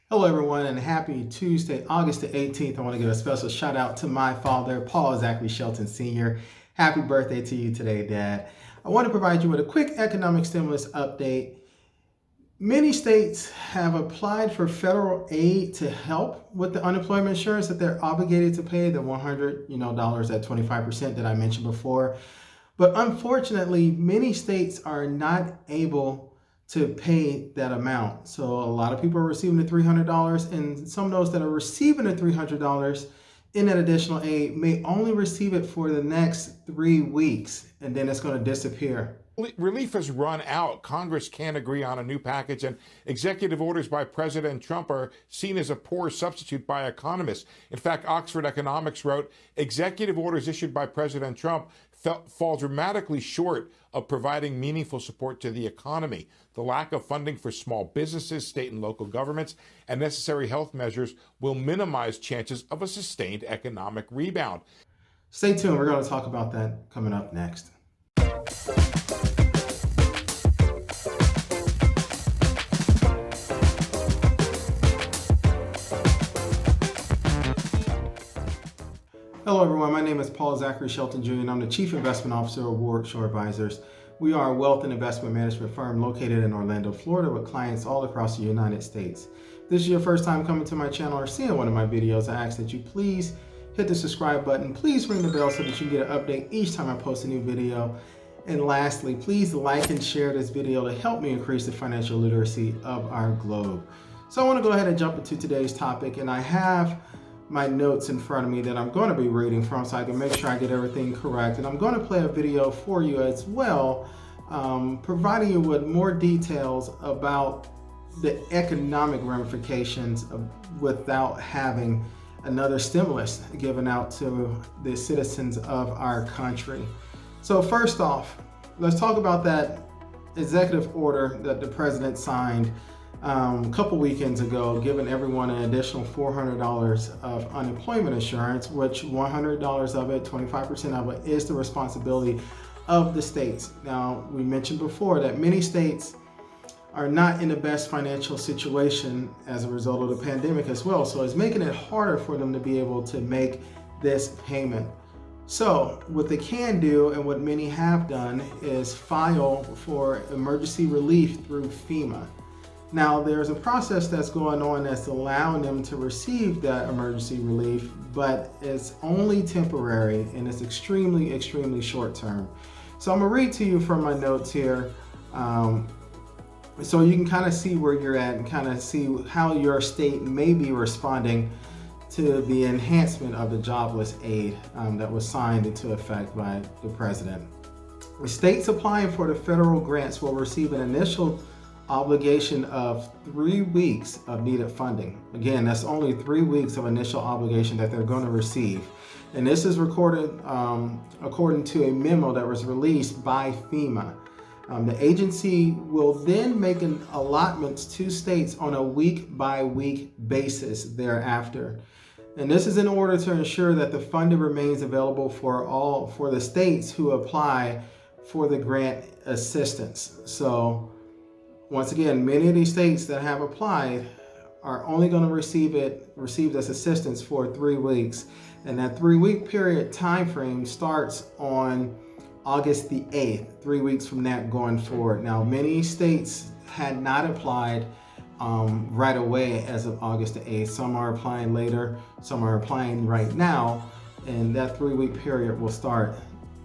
Hello everyone, and happy Tuesday, August the 18th. I want to give a special shout out to my father, Paul Zachary Shelton Sr. Happy birthday to you today, Dad. I want to provide you with a quick economic stimulus update. Many states have applied for federal aid to help with the unemployment insurance that they're obligated to pay, the $100 at 25% that I mentioned before. But unfortunately, many states are not able to pay that amount. So a lot of people are receiving the $300, and some of those that are receiving the $300 in that additional aid may only receive it for the next 3 weeks, and then it's going to disappear. Relief has run out. Congress can't agree on a new package, and executive orders by President Trump are seen as a poor substitute by economists. In fact, Oxford Economics wrote, executive orders issued by President Trump fall dramatically short of providing meaningful support to the economy. The lack of funding for small businesses, state and local governments, and necessary health measures will minimize chances of a sustained economic rebound. Stay tuned. We're going to talk about that coming up next. Hello everyone, my name is Paul Zachary Shelton Jr. and I'm the Chief Investment Officer of Warwick Shore Advisors. We are a wealth and investment management firm located in Orlando, Florida with clients all across the United States. If this is your first time coming to my channel or seeing one of my videos, I ask that you please hit the subscribe button. Please ring the bell so that you get an update each time I post a new video. And lastly, please like and share this video to help me increase the financial literacy of our globe. So I want to go ahead and jump into today's topic, and I have my notes in front of me that I'm going to be reading from so I can make sure I get everything correct. And I'm going to play a video for you as well, providing you with more details about the economic ramifications without having another stimulus given out to the citizens of our country. So first off, let's talk about that executive order that the president signed a couple weekends ago, giving everyone an additional $400 of unemployment insurance, which $100 of it, 25% of it, is the responsibility of the states. Now, we mentioned before that many states are not in the best financial situation as a result of the pandemic as well, so it's making it harder for them to be able to make this payment. So what they can do, and what many have done, is file for emergency relief through FEMA. Now, there's a process that's going on that's allowing them to receive that emergency relief, but it's only temporary and it's extremely, extremely short term. So I'm gonna read to you from my notes here, so you can kind of see where you're at and kind of see how your state may be responding to the enhancement of the jobless aid that was signed into effect by the president. The states applying for the federal grants will receive an initial obligation of 3 weeks of needed funding. Again, that's only 3 weeks of initial obligation that they're going to receive. And this is recorded according to a memo that was released by FEMA. The agency will then make allotments to states on a week-by-week basis thereafter. And this is in order to ensure that the funding remains available for the states who apply for the grant assistance. So once again, many of these states that have applied are only going to receive this assistance for 3 weeks. And that 3-week period time frame starts on August the 8th, 3 weeks from that going forward. Now, many states had not applied right away as of August the 8th. Some are applying later, some are applying right now, and that 3-week period will start,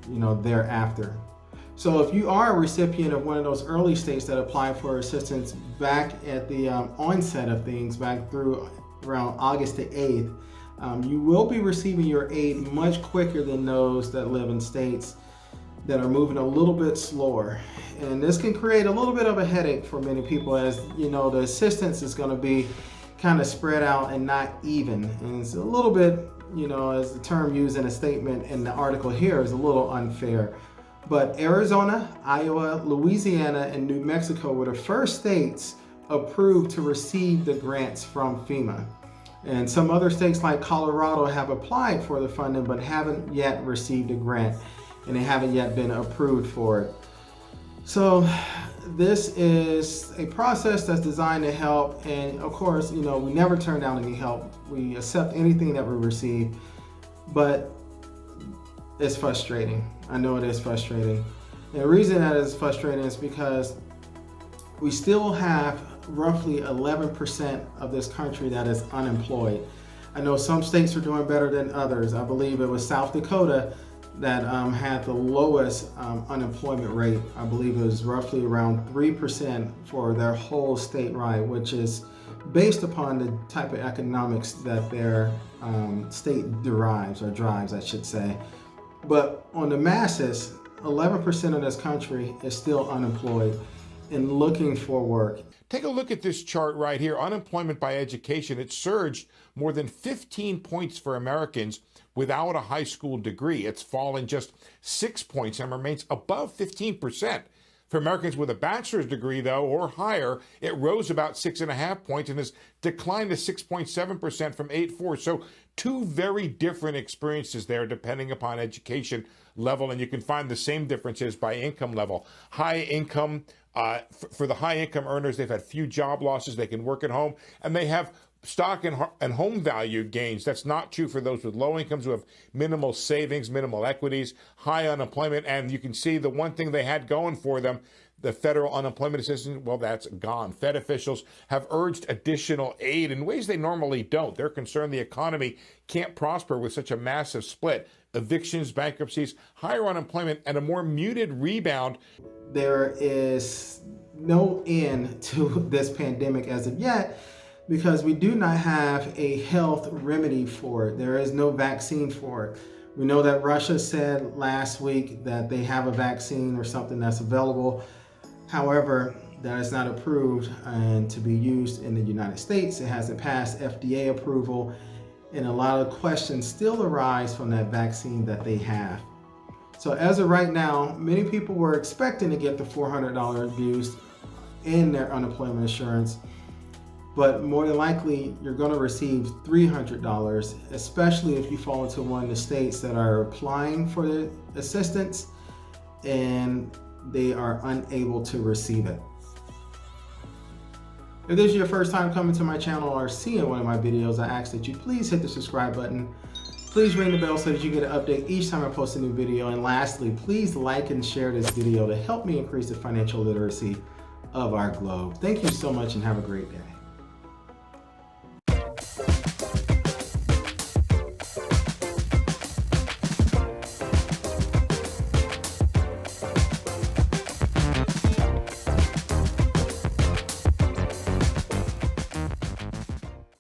thereafter. So if you are a recipient of one of those early states that applied for assistance back at the onset of things, back through around August the 8th, you will be receiving your aid much quicker than those that live in states that are moving a little bit slower. And this can create a little bit of a headache for many people, as the assistance is going to be kind of spread out and not even. And it's a little bit, as the term used in a statement in the article here, is a little unfair. But Arizona, Iowa, Louisiana, and New Mexico were the first states approved to receive the grants from FEMA. And some other states like Colorado have applied for the funding but haven't yet received a grant, and they haven't yet been approved for it. So this is a process that's designed to help, and of course, we never turn down any help. We accept anything that we receive, but it's frustrating. I know it is frustrating. And the reason that it's frustrating is because we still have roughly 11% of this country that is unemployed. I know some states are doing better than others. I believe it was South Dakota that had the lowest unemployment rate. I believe it was roughly around 3% for their whole statewide, which is based upon the type of economics that their state drives, I should say. But on the masses, 11% of this country is still unemployed and looking for work. Take a look at this chart right here. Unemployment by education, it surged more than 15 points for Americans without a high school degree. It's fallen just 6 points and remains above 15%. For Americans with a bachelor's degree, though, or higher, it rose about 6.5 points and has declined to 6.7% from 8.4. So two very different experiences there depending upon education level, and you can find the same differences by income level. High income, for the high income earners, they've had few job losses, they can work at home, and they have stock and home value gains. That's not true for those with low incomes who have minimal savings, minimal equities, high unemployment. And you can see the one thing they had going for them, the federal unemployment assistance, well, that's gone. Fed officials have urged additional aid in ways they normally don't. They're concerned the economy can't prosper with such a massive split. Evictions, bankruptcies, higher unemployment, and a more muted rebound. There is no end to this pandemic as of yet, because we do not have a health remedy for it. There is no vaccine for it. We know that Russia said last week that they have a vaccine or something that's available. However, that is not approved and to be used in the United States. It hasn't passed FDA approval, and a lot of questions still arise from that vaccine that they have. So as of right now, many people were expecting to get the $400 abuse in their unemployment insurance, but more than likely you're going to receive $300, especially if you fall into one of the states that are applying for the assistance and they are unable to receive it. If this is your first time coming to my channel or seeing one of my videos, I ask that you please hit the subscribe button. Please ring the bell so that you get an update each time I post a new video. And lastly, please like and share this video to help me increase the financial literacy of our globe. Thank you so much and have a great day.